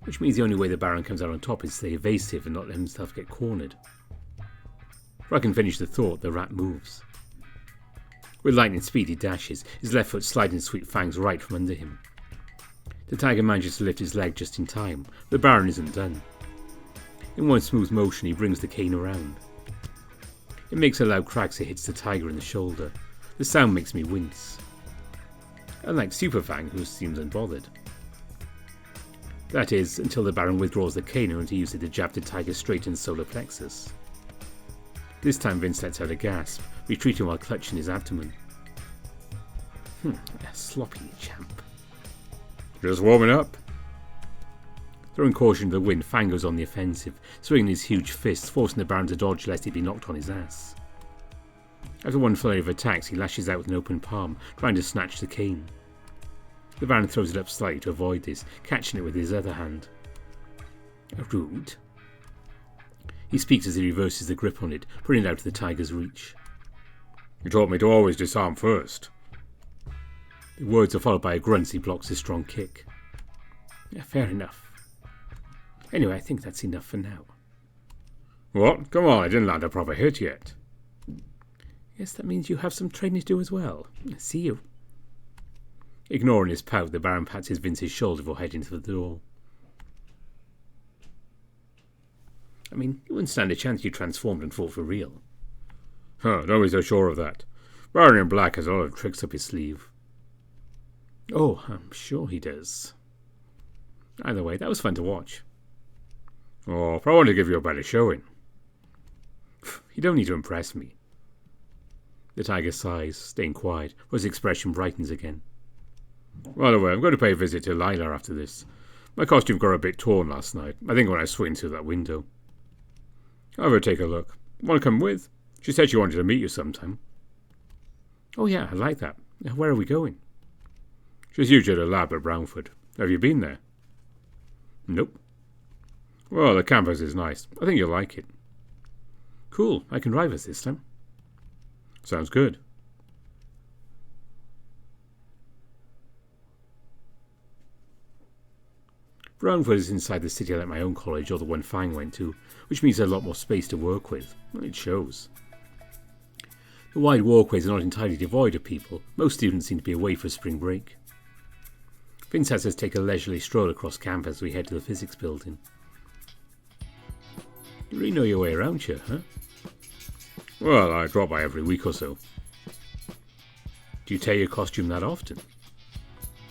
S2: Which means the only way the Baron comes out on top is to stay evasive and not let himself get cornered. Before I can finish the thought, the rat moves. With lightning speed he dashes, his left foot sliding sweep Fang's right from under him. The tiger manages to lift his leg just in time. The Baron isn't done. In one smooth motion he brings the cane around. It makes a loud crack as it hits the tiger in the shoulder. The sound makes me wince. Unlike Superfang, who seems unbothered. That is, until the Baron withdraws the cane and to use it to jab the tiger straight in the solar plexus. This time Vince lets out a gasp, retreating while clutching his abdomen. A sloppy champ.
S1: Just warming up.
S2: Throwing caution to the wind, Fang goes on the offensive, swinging his huge fists, forcing the Baron to dodge lest he be knocked on his ass. After one flurry of attacks, he lashes out with an open palm, trying to snatch the cane. The Baron throws it up slightly to avoid this, catching it with his other hand. Rude. He speaks as he reverses the grip on it, putting it out of the tiger's reach.
S1: You taught me to always disarm first.
S2: The words are followed by a grunt as he blocks his strong kick. Yeah, fair enough. Anyway, I think that's enough for now.
S1: What? Come on, I didn't land a proper hit yet.
S2: Yes, that means you have some training to do as well. See you. Ignoring his pout, the Baron pats Vince's shoulder before heading to the door. I mean, you wouldn't stand a chance you transformed and fought for real.
S1: Huh, don't be so sure of that. Baron in Black has a lot of tricks up his sleeve.
S2: Oh, I'm sure he does. Either way, that was fun to watch.
S1: Oh, but I want to give you a better showing.
S2: You don't need to impress me. The tiger sighs, staying quiet, but his expression brightens again.
S1: By the way, I'm going to pay a visit to Lila after this. My costume got a bit torn last night, I think when I swung through that window. I'll have her take a look. Want to come with? She said she wanted to meet you sometime.
S2: Oh yeah, I like that. Where are we going?
S1: She's usually at a lab at Brownford. Have you been there?
S2: Nope.
S1: Well, the campus is nice. I think you'll like it.
S2: Cool. I can drive us this time.
S1: Sounds good.
S2: Brownford is inside the city like my own college or the one Fang went to, which means there's a lot more space to work with. It shows. The wide walkways are not entirely devoid of people. Most students seem to be away for spring break. Vince has us take a leisurely stroll across campus as we head to the physics building. You really know your way around here, huh?
S1: Well, I drop by every week or so.
S2: Do you tear your costume that often?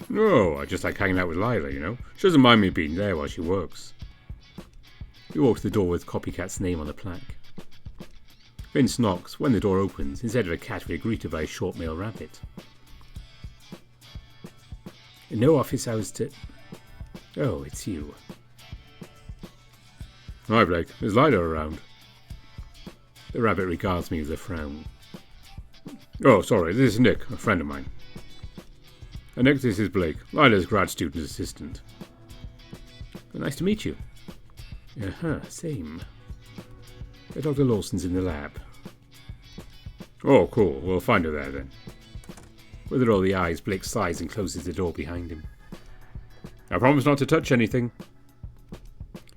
S1: No, I just like hanging out with Lila, you know. She doesn't mind me being there while she works.
S2: We walk to the door with Copycat's name on the plaque. Vince knocks. When the door opens, instead of a cat, we are greeted by a short male rabbit. No office hours to... Oh, it's you.
S1: Hi, Blake. Is Lila around?
S2: The rabbit regards me with a frown.
S1: Oh, sorry. This is Nick, a friend of mine. And Nick, this is Blake, Lila's grad student assistant.
S2: Nice to meet you. Same. Dr. Lawson's in the lab.
S1: Oh, cool. We'll find her there then.
S2: With a roll of the eyes, Blake sighs and closes the door behind him.
S1: I promise not to touch anything.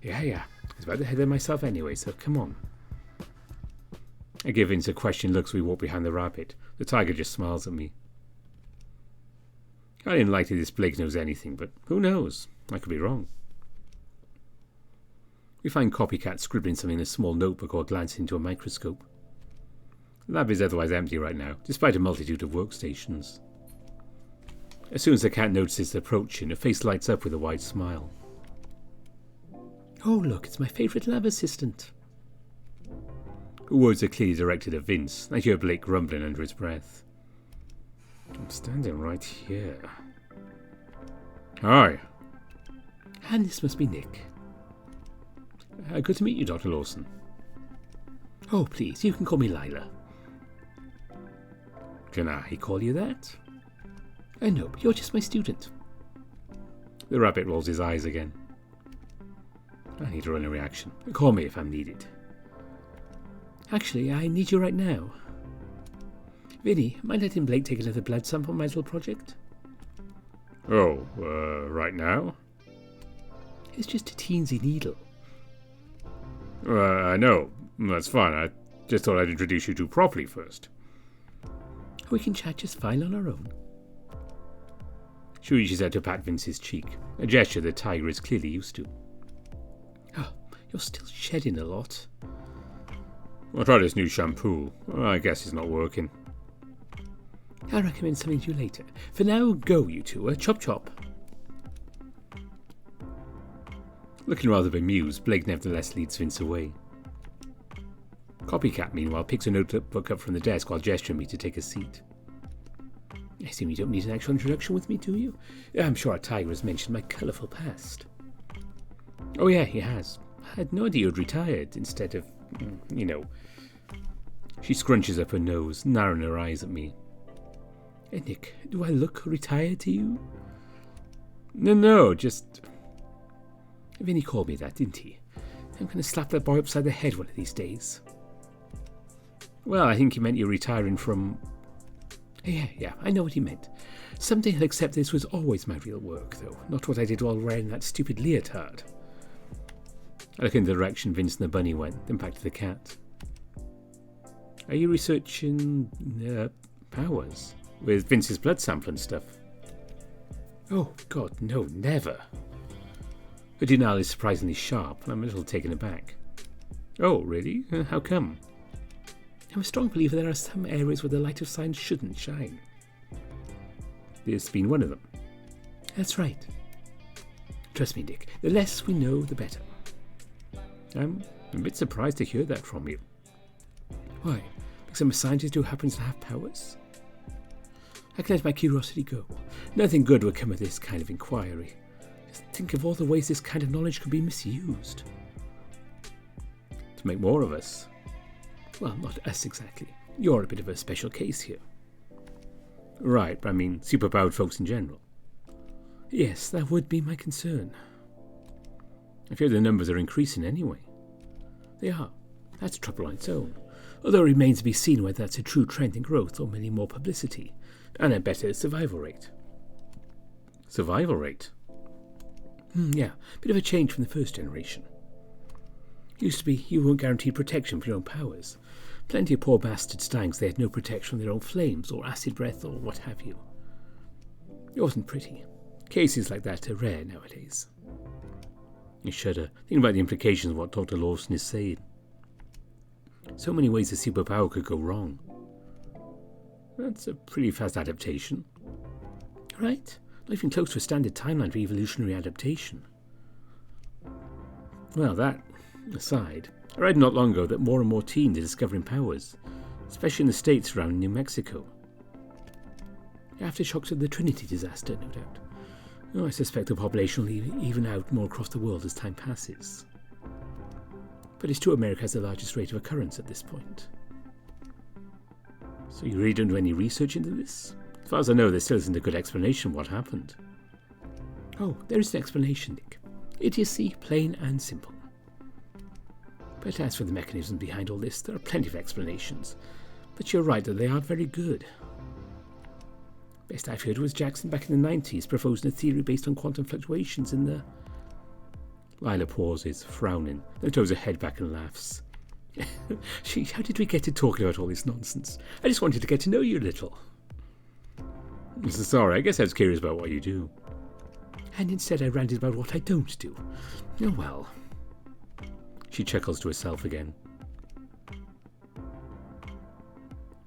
S2: Yeah. I was about to head there myself anyway, so come on. I give Vince a questioning look as we walk behind the rabbit. The tiger just smiles at me. I didn't like that this Blake knows anything, but who knows? I could be wrong. We find Copycat scribbling something in a small notebook or glancing into a microscope. The lab is otherwise empty right now, despite a multitude of workstations. As soon as the cat notices approaching, her face lights up with a wide smile. Oh, look, it's my favourite lab assistant. Her words are clearly directed at Vince. I hear Blake grumbling under his breath.
S1: I'm standing right here. Hi.
S2: And this must be Nick. Good to meet you, Dr. Lawson. Oh, please, you can call me Lila. Can I call you that? No, but you're just my student. The rabbit rolls his eyes again. I need to run a reaction. Call me if I'm needed. Actually, I need you right now. Vinny, mind letting Blake take another blood sample on my little project?
S1: Oh, right now?
S2: It's just a teensy needle.
S1: I know. That's fine. I just thought I'd introduce you two properly first.
S2: We can chat just fine on our own. She reaches out to pat Vince's cheek, a gesture the tiger is clearly used to. Oh, you're still shedding a lot.
S1: I'll try this new shampoo. I guess it's not working.
S2: I'll recommend something to you later. For now, go, you two. Chop chop. Looking rather bemused, Blake nevertheless leads Vince away. Copycat, meanwhile, picks a notebook up from the desk while gesturing me to take a seat. I assume you don't need an actual introduction with me, do you? I'm sure our tiger has mentioned my colourful past. Oh yeah, he has. I had no idea you'd retired instead of, you know. She scrunches up her nose, narrowing her eyes at me. Hey, Nick, do I look retired to you?
S1: No, just...
S2: Vinny called me that, didn't he? I'm going to slap that boy upside the head one of these days.
S1: Well, I think he meant you're retiring from...
S2: Yeah, I know what he meant. Someday he'll accept this was always my real work, though, not what I did while wearing that stupid leotard.
S1: I look in the direction Vince and the bunny went, then back to the cat. Are you researching powers? With Vince's blood sample and stuff?
S2: Oh, God, no, never.
S1: Her denial is surprisingly sharp, and I'm a little taken aback. Oh, really? How come?
S2: I'm a strong believer there are some areas where the light of science shouldn't shine.
S1: This been one of them?
S2: That's right. Trust me, Dick, the less we know, the better.
S1: I'm a bit surprised to hear that from you.
S2: Why? Because I'm a scientist who happens to have powers? I can let my curiosity go. Nothing good would come of this kind of inquiry. Just think of all the ways this kind of knowledge could be misused.
S1: To make more of us?
S2: Well, not us exactly. You're a bit of a special case here.
S1: Right, but I mean superpowered folks in general.
S2: Yes, that would be my concern.
S1: I fear the numbers are increasing anyway.
S2: They are. That's trouble on its own. Although it remains to be seen whether that's a true trend in growth or merely more publicity, and a better survival rate.
S1: Survival rate?
S2: Yeah, bit of a change from the first generation. Used to be you weren't guaranteed protection for your own powers. Plenty of poor bastards dying because they had no protection from their own flames or acid breath or what have you. It wasn't pretty. Cases like that are rare nowadays.
S1: You shudder, thinking about the implications of what Dr. Lawson is saying. So many ways a superpower could go wrong. That's a pretty fast adaptation.
S2: Right? Not even close to a standard timeline for evolutionary adaptation.
S1: Well, that aside, I read not long ago that more and more teens are discovering powers, especially in the states around New Mexico.
S2: Aftershocks of the Trinity disaster, no doubt. Oh, I suspect the population will even out more across the world as time passes. But it's true America has the largest rate of occurrence at this point.
S1: So you really don't do any research into this? As far as I know, there still isn't a good explanation of what happened.
S2: Oh, there is an explanation, Nick. Idiocy, plain and simple. But as for the mechanism behind all this, there are plenty of explanations. But you're right that they aren't very good. Best I've heard was Jackson back in the 90s proposing a theory based on quantum fluctuations in the...
S1: Lila pauses, frowning, then throws her head back and laughs.
S2: How did we get to talking about all this nonsense? I just wanted to get to know you a little.
S1: Sorry, I guess I was curious about what you do.
S2: And instead I ranted about what I don't do. Oh well.
S1: She chuckles to herself again.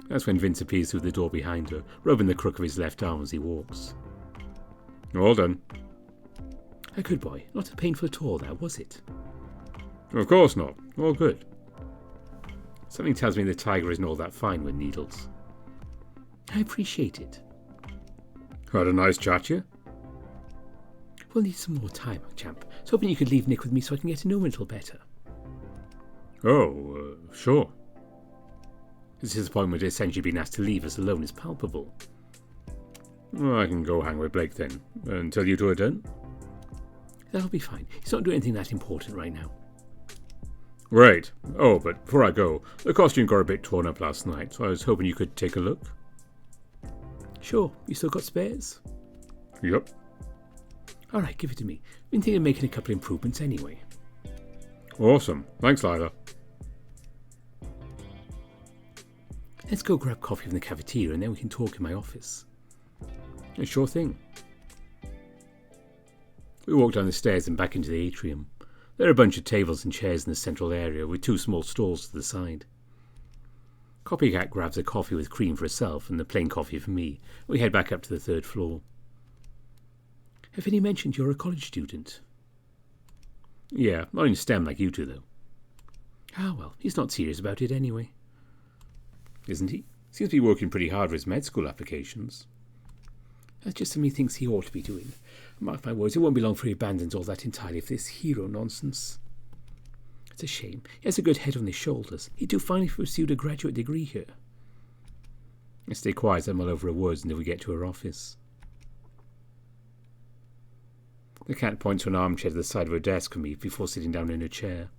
S1: That's when Vince appears through the door behind her, rubbing the crook of his left arm as he walks. All done.
S2: A good boy. Not painful at all, that, was it?
S1: Of course not. All good. Something tells me the tiger isn't all that fine with needles.
S2: I appreciate it.
S1: Had a nice chat, you?
S2: We'll need some more time, champ. I was hoping you could leave Nick with me so I can get to know him a little better.
S1: Oh, sure. His disappointment at essentially being asked to leave us alone is palpable. Well, I can go hang with Blake then, until you two are done.
S2: That'll be fine. He's not doing anything that important right now.
S1: Right. Oh, but before I go, the costume got a bit torn up last night, so I was hoping you could take a look.
S2: Sure. You still got spares?
S1: Yep.
S2: All right, give it to me. Been thinking of making a couple of improvements anyway.
S1: Awesome. Thanks, Lila.
S2: Let's go grab coffee from the cafeteria and then we can talk in my office.
S1: Sure thing. We walk down the stairs and back into the atrium. There are a bunch of tables and chairs in the central area with two small stalls to the side. Copycat grabs a coffee with cream for herself and the plain coffee for me. We head back up to the third floor.
S2: Have any mentioned you're a college student?
S1: Yeah, not in STEM like you two, though.
S2: Ah, well, he's not serious about it anyway.
S1: Isn't he? Seems to be working pretty hard for his med school applications.
S2: That's just something he thinks he ought to be doing. Mark my words, it won't be long before he abandons all that entirely for this hero nonsense. It's a shame. He has a good head on his shoulders. He'd do fine if he pursued a graduate degree here. I stay quiet and mull over her words until we get to her office. The cat points to an armchair to the side of her desk for me before sitting down in her chair.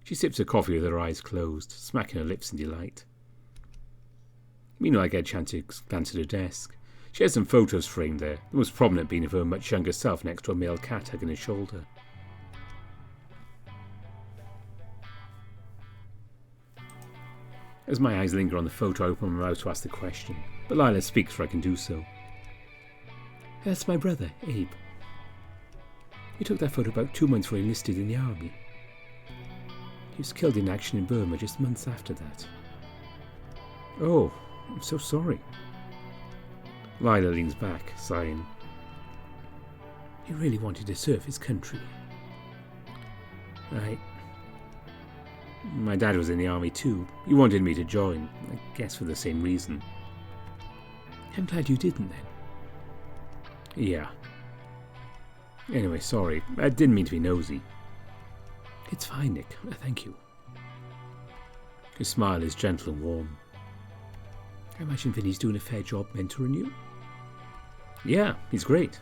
S2: She sips her coffee with her eyes closed, smacking her lips in delight. Meanwhile, I get a chance to glance at her desk. She has some photos framed there, the most prominent being of her much younger self next to a male cat hugging her shoulder. As my eyes linger on the photo, I open my mouth to ask the question, but Lila speaks before I can do so. That's my brother, Abe. He took that photo about 2 months before he enlisted in the army. He was killed in action in Burma just months after that. Oh, I'm so sorry. Lila leans back, sighing. He really wanted to serve his country. My dad was in the army too. He wanted me to join, I guess for the same reason. I'm glad you didn't then. Yeah. Anyway, sorry. I didn't mean to be nosy. It's fine, Nick. Thank you. His smile is gentle and warm. I imagine Vinny's doing a fair job mentoring you. Yeah, he's great.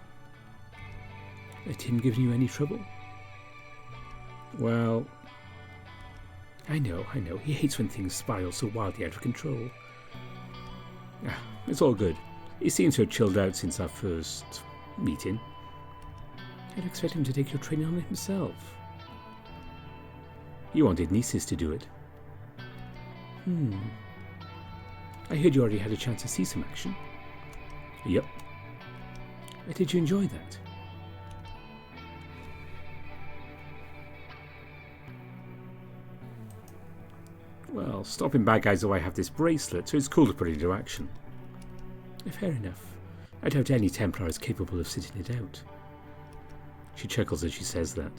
S2: Let him give you any trouble? Well, I know. He hates when things spiral so wildly out of control. It's all good. He seems to have chilled out since our first meeting. I'd expect him to take your training on himself. You wanted nieces to do it. I heard you already had a chance to see some action. Yep. Did you enjoy that? Well, stopping bad guys though, I have this bracelet, so it's cool to put it into action. Fair enough. I doubt any Templar is capable of sitting it out. She chuckles as she says that.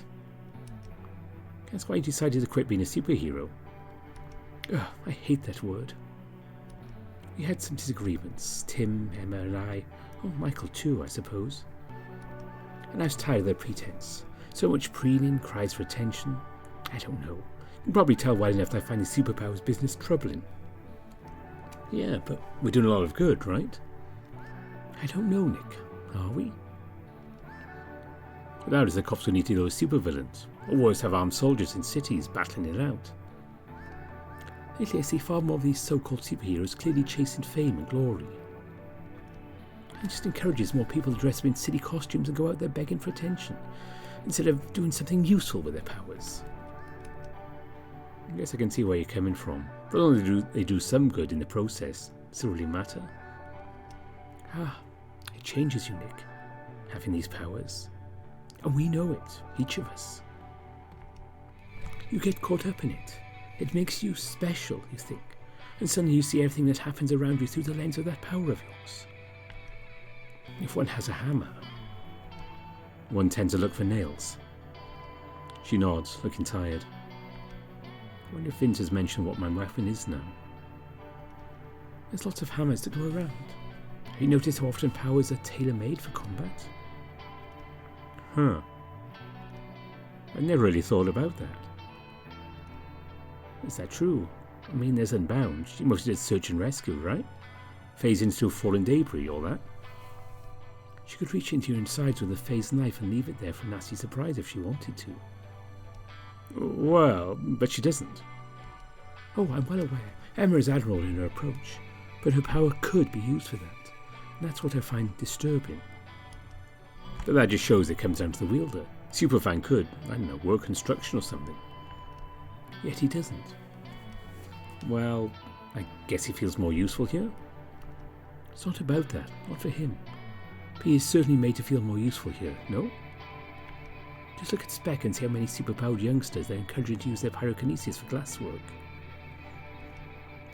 S2: That's why you decided to quit being a superhero. Ugh, I hate that word. We had some disagreements, Tim, Emma and I. Oh, Michael too, I suppose. And I was tired of their pretense. So much preening, cries for attention. I don't know. You can probably tell well enough that I find the superpowers business troubling. Yeah, but we're doing a lot of good, right? I don't know, Nick. Are we? Nowadays the cops will need to know supervillains, or worse have armed soldiers in cities battling it out. Lately I see far more of these so-called superheroes clearly chasing fame and glory. It just encourages more people to dress up in silly costumes and go out there begging for attention, instead of doing something useful with their powers. I guess I can see where you're coming from. But as long as they do some good in the process, does it really matter? It changes you, Nick, having these powers. And we know it, each of us. You get caught up in it. It makes you special, you think. And suddenly you see everything that happens around you through the lens of that power of yours. If one has a hammer, one tends to look for nails. She nods, looking tired. I wonder if Vince has mentioned what my weapon is now. There's lots of hammers to go around. Have you noticed how often powers are tailor-made for combat? I never really thought about that. Is that true? I mean, there's Unbound. She mostly did search and rescue, right? Phasing through fallen debris, all that. She could reach into your insides with a phase knife and leave it there for a nasty surprise if she wanted to. Well, but she doesn't. Oh, I'm well aware. Emma is admirable in her approach, but her power could be used for that. And that's what I find disturbing. But that just shows it comes down to the wielder. Superfan could, I don't know, work construction or something. Yet he doesn't. Well, I guess he feels more useful here? It's not about that, not for him. But he is certainly made to feel more useful here, no? Just look at Spec and see how many superpowered youngsters they're encouraging to use their pyrokinesis for glasswork.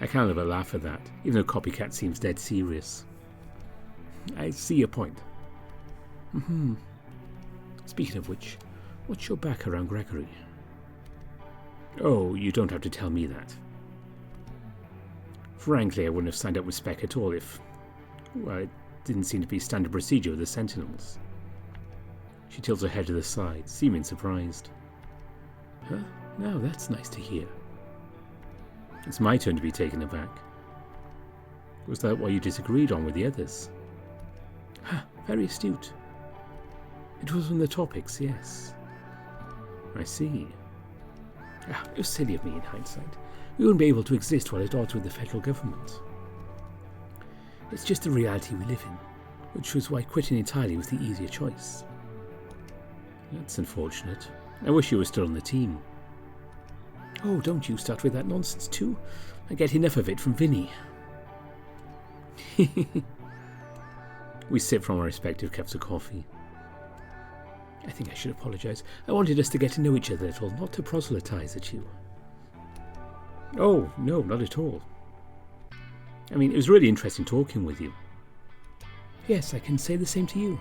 S2: I can't help but laugh at that, even though Copycat seems dead serious. I see your point. Speaking of which, what's your back around Gregory? Oh, you don't have to tell me that. Frankly, I wouldn't have signed up with Spec at all if... well, it didn't seem to be standard procedure with the Sentinels. She tilts her head to the side, seeming surprised. Huh? No, that's nice to hear. It's my turn to be taken aback. Was that what you disagreed on with the others? Huh, very astute. It was one of the topics, yes. I see. It was silly of me in hindsight. We wouldn't be able to exist while at odds with the federal government. It's just the reality we live in, which was why quitting entirely was the easier choice. That's unfortunate. I wish you were still on the team. Oh, don't you start with that nonsense too. I get enough of it from Vinny. We sip from our respective cups of coffee. I think I should apologise. I wanted us to get to know each other a little, not to proselytise at you. Oh, no, not at all. I mean, it was really interesting talking with you. Yes, I can say the same to you.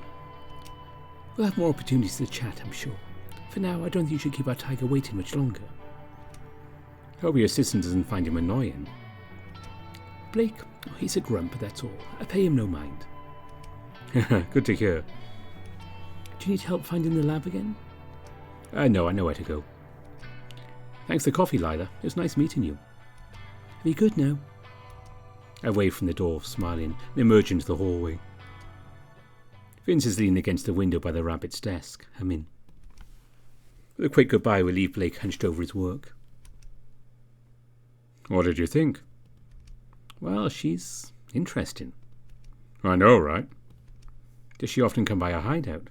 S2: We'll have more opportunities to chat, I'm sure. For now, I don't think you should keep our tiger waiting much longer. Hope your assistant doesn't find him annoying. Blake? Oh, he's a grump, that's all. I pay him no mind. Good to hear. Do you need help finding the lab again? No, I know where to go. Thanks for the coffee, Lila. It was nice meeting you. Are you good now? I wave from the door, smiling, and emerge into the hallway. Vince is leaning against the window by the rabbit's desk. I'm in. With a quick goodbye, we leave Blake hunched over his work. What did you think? Well, she's interesting. I know, right? Does she often come by our hideout?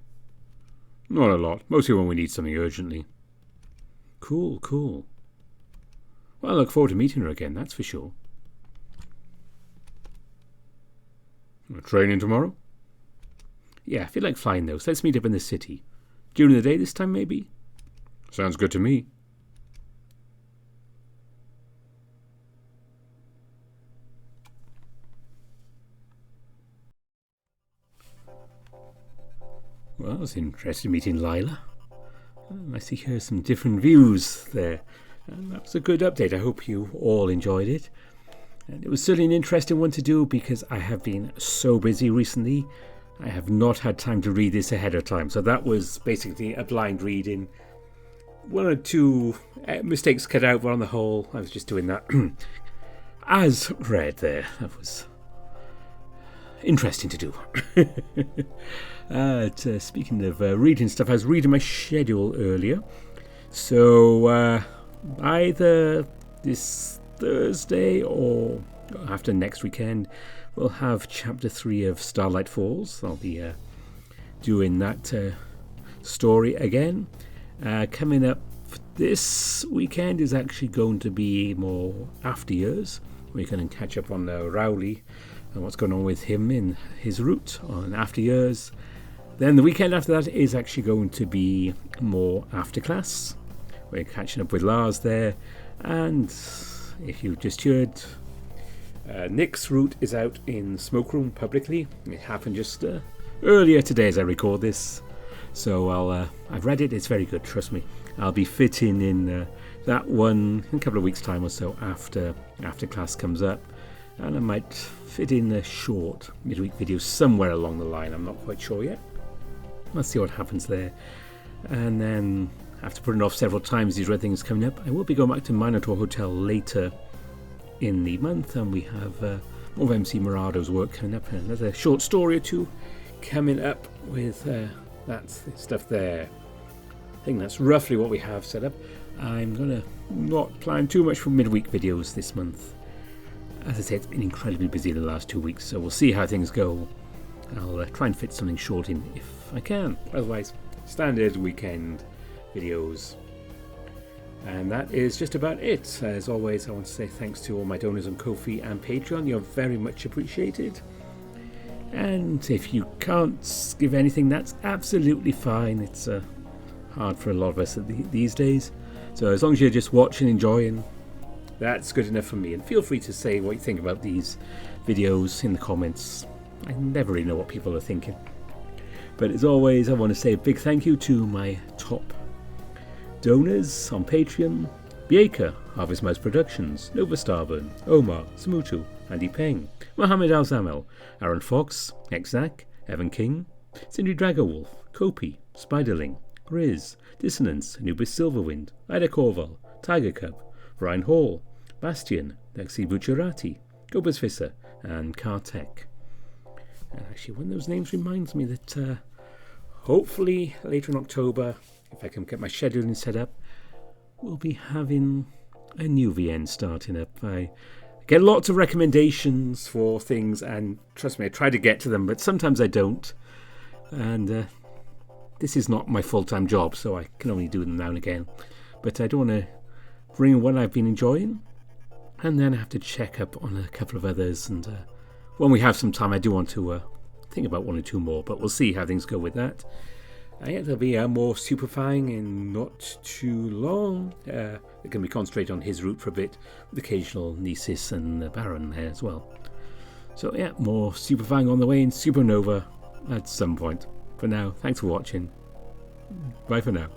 S2: Not a lot. Mostly when we need something urgently. Cool, cool. Well, I look forward to meeting her again, that's for sure. Training tomorrow? Yeah, I feel like flying though, so let's meet up in the city. During the day this time, maybe? Sounds good to me. Well, it was interesting meeting Lila. Nice to hear some different views there. And that was a good update. I hope you all enjoyed it. And it was certainly an interesting one to do because I have been so busy recently. I have not had time to read this ahead of time. So that was basically a blind reading. One or two mistakes cut out, but on the whole, I was just doing that as read there. That was interesting to do. Speaking of reading stuff, I was reading my schedule earlier. So either this Thursday or after next weekend, we'll have Chapter 3 of Starlight Falls. I'll be doing that story again. Coming up this weekend is actually going to be more After Years. We're going to catch up on Rowley and what's going on with him in his route on After Years. Then the weekend after that is actually going to be more After Class. We're catching up with Lars there. And if you've just heard, Nick's route is out in Smoke Room publicly. It happened just earlier today as I record this. So I've read it. It's very good, trust me. I'll be fitting in that one in a couple of weeks' time or so after class comes up. And I might fit in a short midweek video somewhere along the line. I'm not quite sure yet. Let's see what happens there. And then, after putting off several times these red things coming up, I will be going back to Minotaur Hotel later in the month. And we have more of MC Murado's work coming up. Another short story or two coming up with that stuff there. I think that's roughly what we have set up. I'm going to not plan too much for midweek videos this month. As I say, it's been incredibly busy in the last 2 weeks, so we'll see how things go. I'll try and fit something short in if I can. Otherwise, standard weekend videos. And that is just about it. As always, I want to say thanks to all my donors on Ko-fi and Patreon. You're very much appreciated. And if you can't give anything, that's absolutely fine. It's hard for a lot of us these days. So as long as you're just watching, enjoying, that's good enough for me. And feel free to say what you think about these videos in the comments. I never really know what people are thinking. But as always, I want to say a big thank you to my top donors on Patreon: Bieka, Harvest Mouse Productions, Nova Starburn, Omar, Samutu, Andy Peng, Mohammed Al-Zamel, Aaron Fox, Exac, Evan King, Sindri Dragowolf, Kopi, Spiderling, Grizz, Dissonance, Anubis Silverwind, Ida Corval, Tiger Cub, Ryan Hall, Bastion, Lexi Bucciarati, Gobers Visser, and Kartek. And actually, one of those names reminds me that hopefully later in October, if I can get my scheduling set up, we'll be having a new VN starting up. I get lots of recommendations for things, and trust me, I try to get to them, but sometimes I don't. And this is not my full-time job, so I can only do them now and again. But I don't want to bring one I've been enjoying, and then I have to check up on a couple of others. And when we have some time, I do want to think about one or two more, but we'll see how things go with that. There'll be more Superfang in not too long. They're going to be concentrating on his route for a bit, with occasional Nesis and Baron there as well. So yeah, more Superfang on the way in Supernova at some point. For now, thanks for watching. Bye for now.